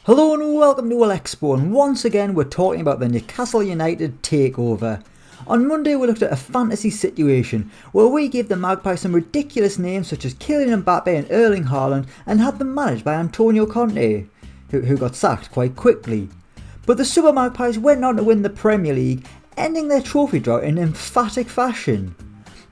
Hello and welcome to Elecspo, and once again we're talking about the Newcastle United takeover. On Monday we looked at a fantasy situation where we gave the Magpies some ridiculous names such as Kylian Mbappe and Erling Haaland and had them managed by Antonio Conte, who got sacked quite quickly. But the Super Magpies went on to win the Premier League, ending their trophy drought in emphatic fashion.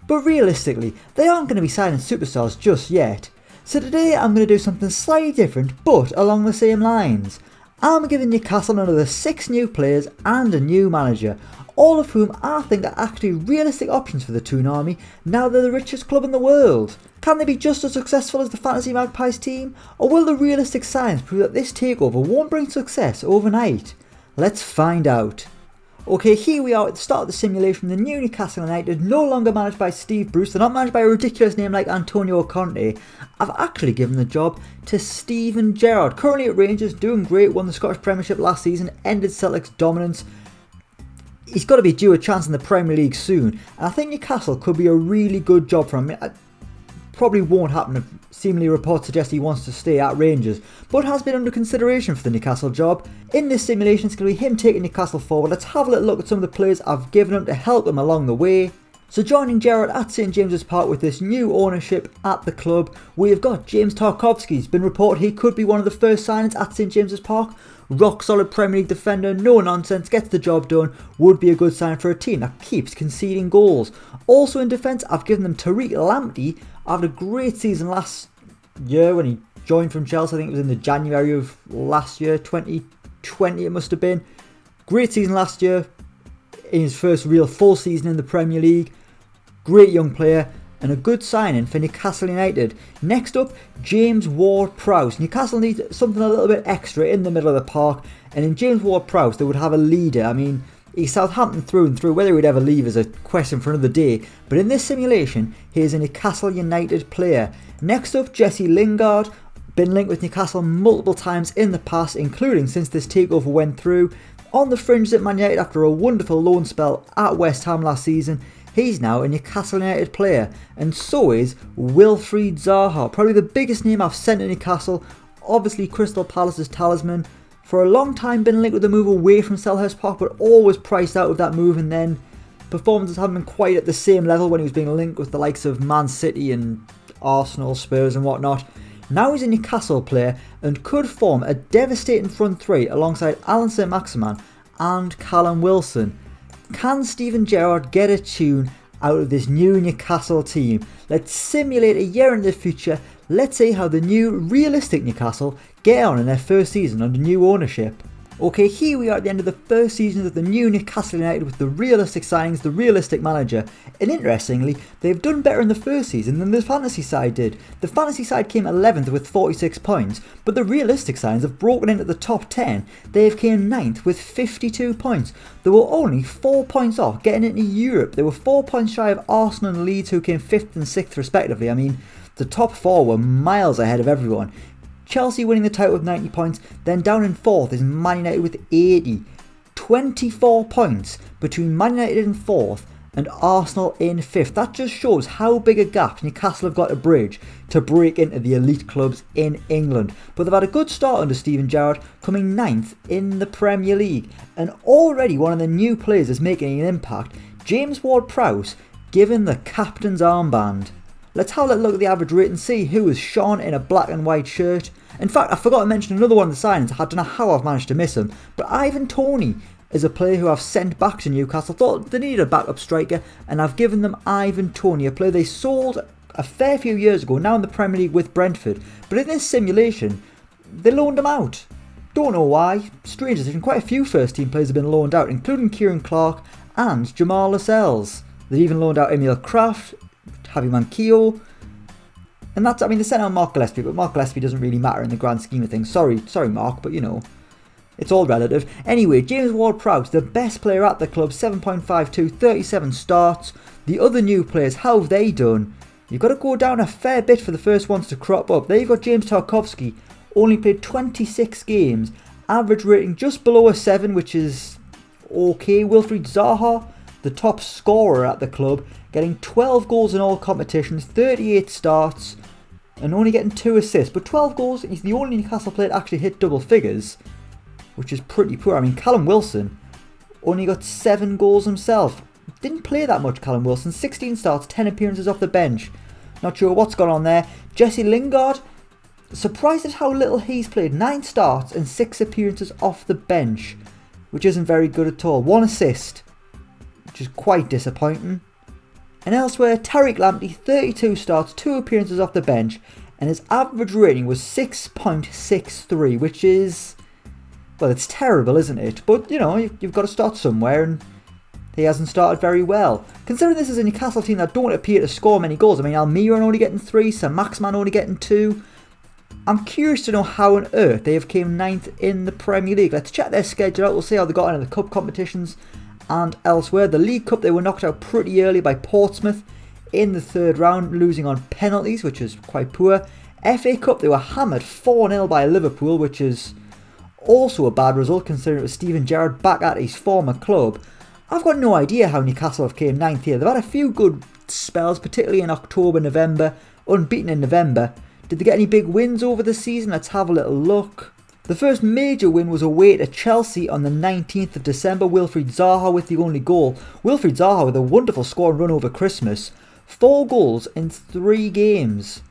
But realistically, they aren't going to be signing superstars just yet. So today I'm going to do something slightly different but along the same lines. I'm giving Newcastle another 6 new players and a new manager, all of whom I think are actually realistic options for the Toon Army now they're the richest club in the world. Can they be just as successful as the Fantasy Magpies team, or will the realistic signs prove that this takeover won't bring success overnight? Let's find out. Okay, here we are at the start of the simulation. The new Newcastle United, no longer managed by Steve Bruce, they're not managed by a ridiculous name like Antonio Conte. I've actually given the job to Steven Gerrard, currently at Rangers, doing great, won the Scottish Premiership last season, ended Celtic's dominance. He's got to be due a chance in the Premier League soon, and I think Newcastle could be a really good job for him. It probably won't happen, seemingly reports suggest he wants to stay at Rangers, but has been under consideration for the Newcastle job. In this simulation it's going to be him taking Newcastle forward. Let's have a little look at some of the players I've given him to help him along the way. So joining Gerrard at St James's Park with this new ownership at the club, we've got James Tarkowski. It's been reported he could be one of the first signings at St James's Park. Rock solid Premier League defender, no nonsense, gets the job done, would be a good sign for a team that keeps conceding goals. Also in defence, I've given them Tariq Lamptey after a great season last year when he joined from Chelsea. I think it was in the January of last year, 2020 it must have been. Great season last year, in his first real full season in the Premier League. Great young player and a good signing for Newcastle United. Next up, James Ward-Prowse. Newcastle needs something a little bit extra in the middle of the park, and in James Ward-Prowse they would have a leader. I mean, he's Southampton through and through. Whether he would ever leave is a question for another day, but in this simulation he is a Newcastle United player. Next up, Jesse Lingard. Been linked with Newcastle multiple times in the past, including since this takeover went through. On the fringes at Man United after a wonderful loan spell at West Ham last season, he's now a Newcastle United player, and so is Wilfried Zaha, probably the biggest name I've sent to Newcastle. Obviously Crystal Palace's talisman. For a long time been linked with the move away from Selhurst Park, but always priced out of that move, and then performances haven't been quite at the same level when he was being linked with the likes of Man City and Arsenal, Spurs and whatnot. Now he's a Newcastle player and could form a devastating front three alongside Alan St-Maximin and Callum Wilson. Can Steven Gerrard get a tune out of this new Newcastle team? Let's simulate a year in the future. Let's see how the new realistic Newcastle get on in their first season under new ownership. Okay, here we are at the end of the first season of the new Newcastle United with the realistic signings, the realistic manager. And interestingly, they've done better in the first season than the fantasy side did. The fantasy side came 11th with 46 points, but the realistic sides have broken into the top 10. They've came 9th with 52 points. They were only 4 points off getting into Europe. They were 4 points shy of Arsenal and Leeds, who came 5th and 6th respectively. I mean, the top 4 were miles ahead of everyone. Chelsea winning the title with 90 points, then down in 4th is Man United with 80. 24 points between Man United in 4th and Arsenal in 5th. That just shows how big a gap Newcastle have got to bridge to break into the elite clubs in England. But they've had a good start under Steven Gerrard, coming 9th in the Premier League. And already one of the new players is making an impact, James Ward-Prowse, given the captain's armband. Let's have a look at the average rate and see who is shone in a black and white shirt. In fact, I forgot to mention another one of the signings. I don't know how I've managed to miss him, but Ivan Toney is a player who I've sent back to Newcastle. Thought they needed a backup striker, and I've given them Ivan Toney, a player they sold a fair few years ago, now in the Premier League with Brentford. But in this simulation, they loaned him out. Don't know why. Strange decision. Quite a few first team players have been loaned out, including Kieran Clark and Jamal Lascelles. They've even loaned out Emil Kraft, Javi Manquillo, and that's, I mean, they sent out Mark Gillespie, but Mark Gillespie doesn't really matter in the grand scheme of things. Sorry Mark, but you know, it's all relative. Anyway, James Ward-Prowse, the best player at the club, 7.52, 37 starts. The other new players, how have they done? You've got to go down a fair bit for the first ones to crop up. There you've got James Tarkowski, only played 26 games, average rating just below a 7, which is okay. Wilfried Zaha, the top scorer at the club, getting 12 goals in all competitions, 38 starts. and only getting 2 assists. But 12 goals, he's the only Newcastle player to actually hit double figures, which is pretty poor. I mean, Callum Wilson only got 7 goals himself. Didn't play that much, Callum Wilson. 16 starts, 10 appearances off the bench. Not sure what's gone on there. Jesse Lingard, surprised at how little he's played. 9 starts and 6 appearances off the bench, which isn't very good at all. 1 assist, which is quite disappointing. And elsewhere, Tariq Lamptey, 32 starts, 2 appearances off the bench, and his average rating was 6.63, which is, well, it's terrible, isn't it? But, you know, you've got to start somewhere, and he hasn't started very well. Considering this is a Newcastle team that don't appear to score many goals. I mean, Almiron only getting 3, Sir Maximan only getting 2. I'm curious to know how on earth they have came 9th in the Premier League. Let's check their schedule out. We'll see how they got in the cup competitions and elsewhere. The League Cup, they were knocked out pretty early by Portsmouth in the 3rd round, losing on penalties, which is quite poor. FA Cup, they were hammered 4-0 by Liverpool, which is also a bad result considering it was Steven Gerrard back at his former club. I've got no idea how Newcastle have came 9th here. They've had a few good spells, particularly in October, November, unbeaten in November. Did they get any big wins over the season? Let's have a little look. The first major win was away to Chelsea on the 19th of December. Wilfried Zaha with the only goal. Wilfried Zaha with a wonderful score and run over Christmas. 4 goals in 3 games.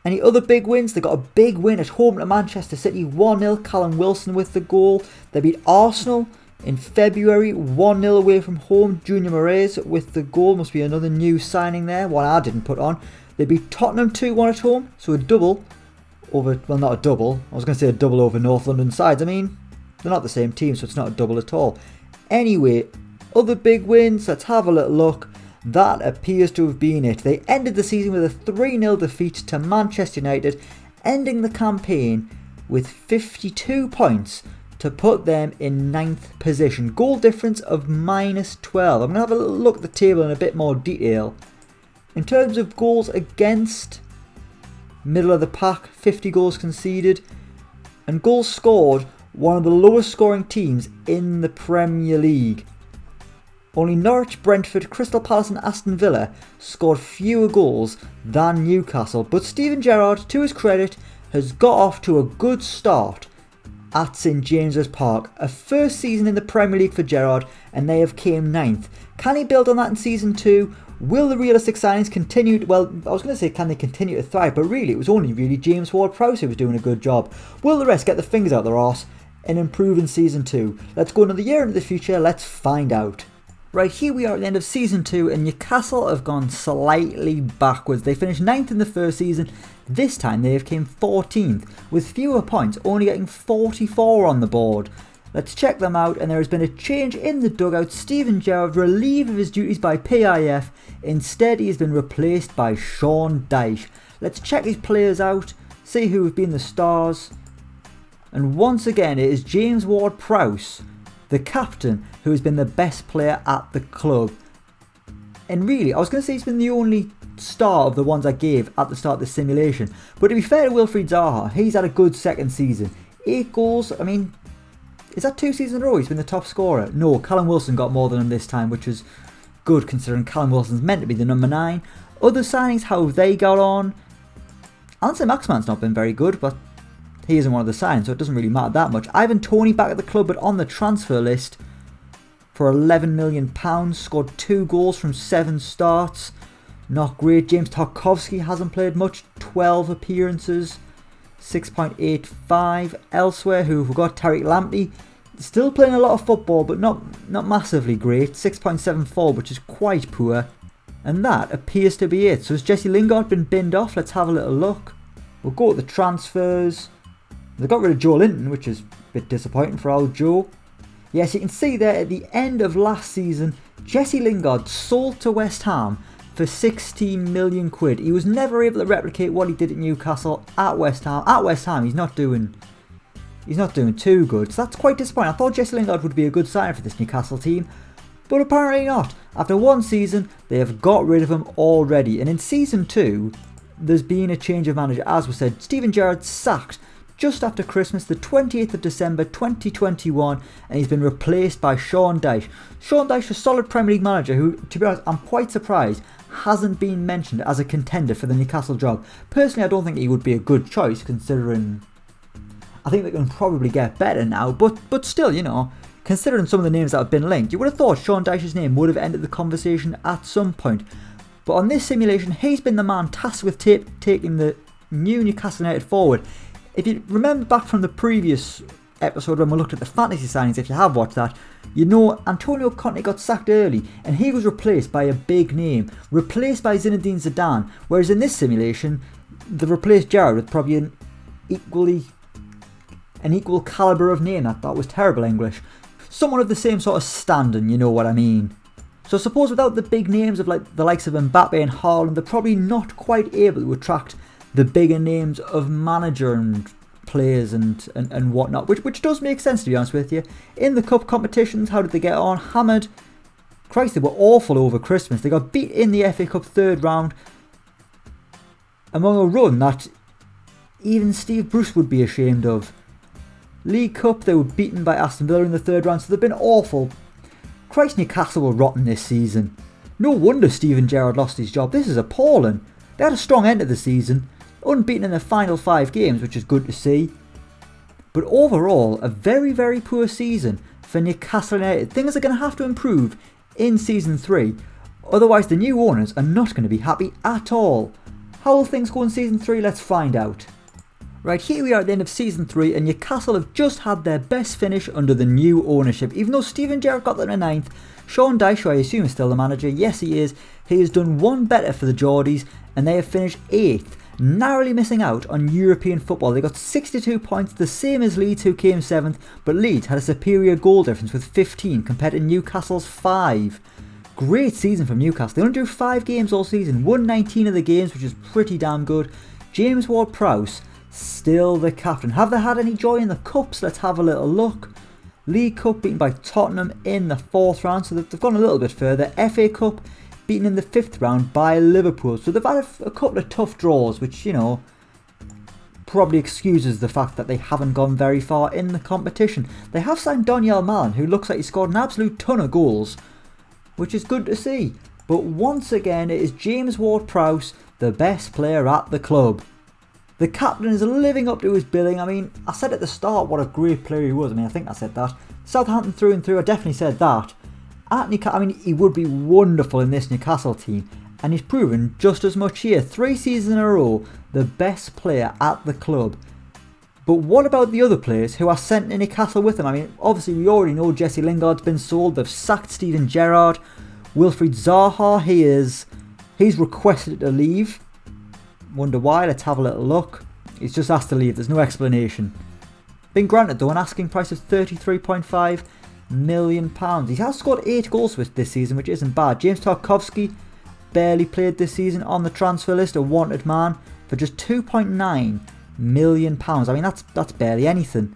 Any other big wins? They got a big win at home to Manchester City. 1-0, Callum Wilson with the goal. They beat Arsenal in February. 1-0 away from home. Junior Moraes with the goal. Must be another new signing there. One I didn't put on. They beat Tottenham 2-1 at home. So a double over, well, not a double. I was going to say a double over North London sides. I mean, they're not the same team, so it's not a double at all. Anyway, other big wins. Let's have a little look. That appears to have been it. They ended the season with a 3-0 defeat to Manchester United, ending the campaign with 52 points to put them in 9th position. Goal difference of -12. I'm going to have a little look at the table in a bit more detail. In terms of goals against, middle of the pack, 50 goals conceded. And goals scored, one of the lowest scoring teams in the Premier League. Only Norwich, Brentford, Crystal Palace and Aston Villa scored fewer goals than Newcastle. But Steven Gerrard, to his credit, has got off to a good start at St James's Park. A first season in the Premier League for Gerrard, and they have came 9th. Can he build on that in season 2? Will the realistic signings continue? Well, I was going to say can they continue to thrive, but really it was only really James Ward-Prowse who was doing a good job. Will the rest get the fingers out their arse and improve in season 2? Let's go another year into the future, let's find out. Right, here we are at the end of season 2, and Newcastle have gone slightly backwards. They finished 9th in the first season. This time they have came 14th with fewer points, only getting 44 on the board. Let's check them out, and there has been a change in the dugout. Steven Gerrard relieved of his duties by PIF. Instead, he has been replaced by Sean Dyche. Let's check his players out, see who have been the stars. And once again, it is James Ward-Prowse, the captain, who has been the best player at the club. And really, I was going to say he's been the only star of the ones I gave at the start of the simulation. But to be fair to Wilfried Zaha, he's had a good second season. 8 goals, I mean, is that 2 seasons in a row he's been the top scorer? No, Callum Wilson got more than him this time, which is good considering Callum Wilson's meant to be the number 9. Other signings, how have they got on? Sir Maximan's not been very good, but he isn't one of the signings, so it doesn't really matter that much. Ivan Toney back at the club, but on the transfer list for £11 million, scored 2 goals from 7 starts. Not great. James Tarkowski hasn't played much, 12 appearances, 6.85. Elsewhere, who we've got Tariq Lamptey, still playing a lot of football, but not massively great, 6.74, which is quite poor. And that appears to be it. So has Jesse Lingard been binned off? Let's have a little look. We'll go to the transfers. They got rid of Joe Linton, which is a bit disappointing for old Joe. Yes, you can see there at the end of last season, Jesse Lingard sold to West Ham for 16 million quid. He was never able to replicate what he did at Newcastle at West Ham. At West Ham, he's not doing too good. So that's quite disappointing. I thought Jesse Lingard would be a good sign for this Newcastle team, but apparently not. After one season, they have got rid of him already. And in season 2, there's been a change of manager. As we said, Steven Gerrard sacked just after Christmas, the 28th of December 2021, and he's been replaced by Sean Dyche. Sean Dyche, a solid Premier League manager who, to be honest, I'm quite surprised hasn't been mentioned as a contender for the Newcastle job. Personally, I don't think he would be a good choice, considering I think they can probably get better now, but still, you know, considering some of the names that have been linked, you would have thought Sean Dyche's name would have entered the conversation at some point. But on this simulation, he's been the man tasked with taking the new Newcastle United forward. If you remember back from the previous episode when we looked at the fantasy signings, if you have watched that, you know Antonio Conte got sacked early and he was replaced by a big name, replaced by Zinedine Zidane, whereas in this simulation, they've replaced Gerrard with probably an equal calibre of name. That was terrible English. Someone of the same sort of standing, you know what I mean. So I suppose without the big names of like the likes of Mbappe and Haaland, they're probably not quite able to attract the bigger names of manager and players and whatnot, which does make sense, to be honest with you. In the cup competitions, how did they get on? Hammered. Christ, they were awful over Christmas. They got beat in the FA Cup third round among a run that even Steve Bruce would be ashamed of. League Cup, they were beaten by Aston Villa in the third round, so they've been awful. Christ, Newcastle were rotten this season. No wonder Steven Gerrard lost his job. This is appalling. They had a strong end to the season, unbeaten in their final 5 games, which is good to see. But overall, a very, very poor season for Newcastle United. Things are going to have to improve in Season 3. Otherwise, the new owners are not going to be happy at all. How will things go in Season 3? Let's find out. Right, here we are at the end of Season 3, and Newcastle have just had their best finish under the new ownership. Even though Steven Gerrard got them in 9th, Sean Dyche, who I assume is still the manager, yes he is, he has done one better for the Geordies, and they have finished 8th, narrowly missing out on European football. They got 62 points, the same as Leeds, who came 7th, but Leeds had a superior goal difference with 15 compared to Newcastle's 5. Great season from Newcastle. They only drew 5 games all season, won 19 of the games, which is pretty damn good. James Ward-Prowse, still the captain. Have they had any joy in the cups? Let's have a little look. League Cup beaten by Tottenham in the 4th round, so they've gone a little bit further. FA Cup beaten in the 5th round by Liverpool, so they've had a couple of tough draws, which, you know, probably excuses the fact that they haven't gone very far in the competition. They have signed Donyell Malen, who looks like he scored an absolute ton of goals, which is good to see. But once again, it is James Ward-Prowse, the best player at the club. The captain is living up to his billing. I mean, I said at the start what a great player he was. I mean, I think I said that. Southampton through and through, I definitely said that. At Newcastle, I mean, he would be wonderful in this Newcastle team, and he's proven just as much here. 3 seasons in a row, the best player at the club. But what about the other players who are sent to Newcastle with him? I mean, obviously we already know Jesse Lingard's been sold. They've sacked Steven Gerrard. Wilfried Zaha, he's requested to leave. Wonder why? Let's have a little look. He's just asked to leave. There's no explanation. Been granted though an asking price of £33.5 million. He has scored 8 goals this season, which isn't bad. James Tarkowski barely played this season, on the transfer list, a wanted man for just £2.9 million. I mean, that's barely anything.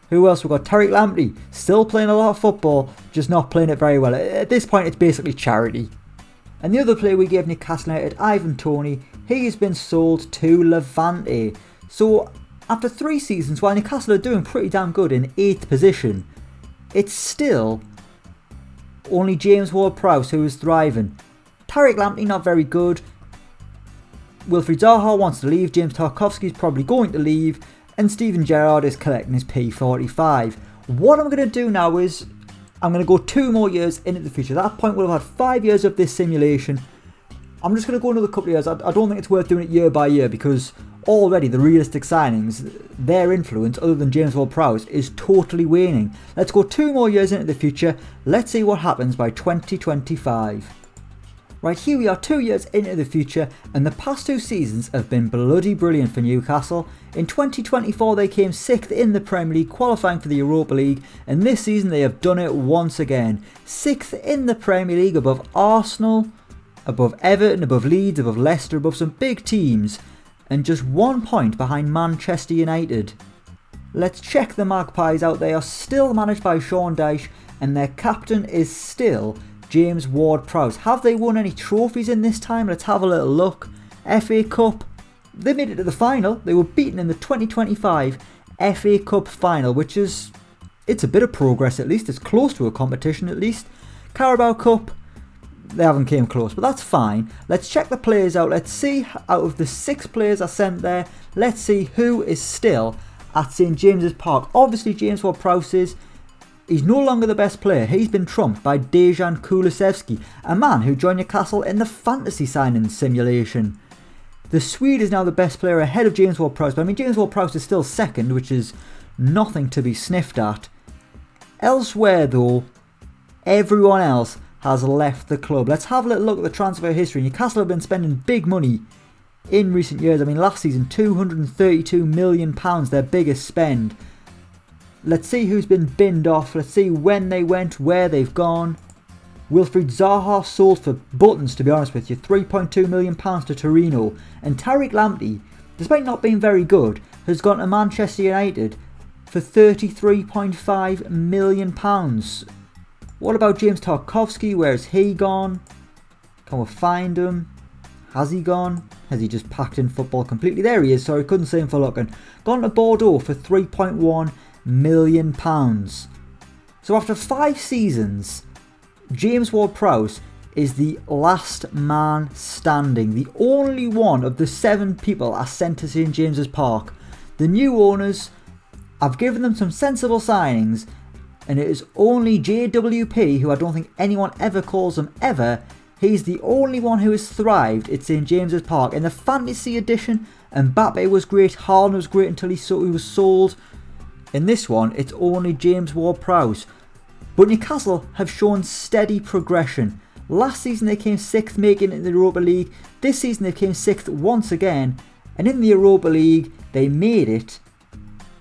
Who else? We've got Tariq Lamptey, still playing a lot of football, just not playing it very well. At this point, it's basically charity. And the other player we gave Newcastle United, Ivan Toney, he has been sold to Levante. So after 3 seasons, while Newcastle are doing pretty damn good in 8th position, it's still only James Ward-Prowse who is thriving. Tariq Lamptey not very good. Wilfried Zaha wants to leave. James Tarkowski is probably going to leave. And Steven Gerrard is collecting his P45. What I'm going to do now is I'm going to go 2 more years into the future. At that point we'll have had 5 years of this simulation. I'm just going to go another couple of years. I don't think it's worth doing it year by year, because already the realistic signings, their influence other than James Ward-Prowse is totally waning. Let's go 2 more years into the future. Let's see what happens by 2025. Right, here we are 2 years into the future, and the past 2 seasons have been bloody brilliant for Newcastle. In 2024 they came 6th in the Premier League, qualifying for the Europa League, and this season they have done it once again. 6th in the Premier League, above Arsenal, above Everton, above Leeds, above Leicester, above some big teams, and just 1 point behind Manchester United. Let's check the Magpies out. They are still managed by Sean Dyche, and their captain is still James Ward-Prowse. Have they won any trophies in this time? Let's have a little look. FA Cup, they made it to the final. They were beaten in the 2025 FA Cup final, which is, it's a bit of progress at least. It's close to a competition at least. Carabao Cup, they haven't came close, but that's fine. Let's check the players out. Let's see, out of the 6 players I sent there, let's see who is still at St James's Park. Obviously James Ward-Prowse is, he's no longer the best player. He's been trumped by Dejan Kulusevski, a man who joined Newcastle in the fantasy signing simulation. The Swede is now the best player ahead of James Ward-Prowse, but I mean James Ward-Prowse is still second, which is nothing to be sniffed at. Elsewhere though, everyone else has left the club. Let's have a little look at the transfer history. Newcastle have been spending big money in recent years. I mean, last season, £232 million, their biggest spend. Let's see who's been binned off. Let's see when they went, where they've gone. Wilfried Zaha sold for buttons, to be honest with you. £3.2 million to Torino. And Tariq Lamptey, despite not being very good, has gone to Manchester United for £33.5 million. What about James Tarkowski? Where has he gone? Can we find him? Has he gone? Has he just packed in football completely? There he is, sorry, couldn't see him for looking. Gone to Bordeaux for £3.1 million. So after 5 seasons, James Ward-Prowse is the last man standing. The only one of the 7 people are sent to St James's Park. The new owners, I've given them some sensible signings, and it is only JWP, who I don't think anyone ever calls him ever. He's the only one who has thrived at St James's Park. In the fantasy edition, Mbappe was great, Haaland was great until he was sold. In this one, it's only James Ward-Prowse. But Newcastle have shown steady progression. Last season they came 6th, making it in the Europa League. This season they came 6th once again. And in the Europa League, they made it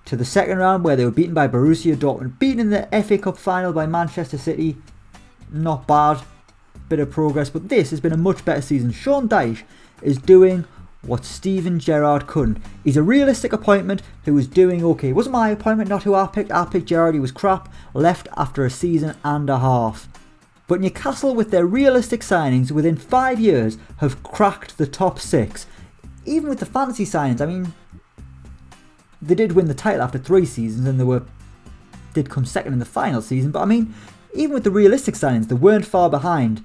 to the second round, where they were beaten by Borussia Dortmund. Beaten in the FA Cup final by Manchester City. Not bad. Bit of progress, but this has been a much better season. Sean Dyche is doing what Steven Gerrard couldn't. He's a realistic appointment who is doing okay. It wasn't my appointment, not who I picked. I picked Gerrard, he was crap. Left after a season and a half. But Newcastle, with their realistic signings, within 5 years have cracked the top 6. Even with the fantasy signings, I mean, they did win the title after 3 seasons and did come second in the final season. But I mean, even with the realistic signings, they weren't far behind.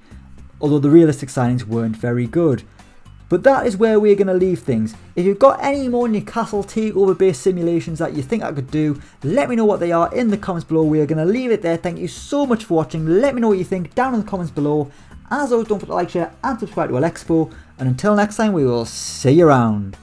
Although the realistic signings weren't very good. But that is where we're going to leave things. If you've got any more Newcastle takeover based simulations that you think I could do, let me know what they are in the comments below. We are going to leave it there. Thank you so much for watching. Let me know what you think down in the comments below. As always, don't forget to like, share and subscribe to Elecspo. And until next time, we will see you around.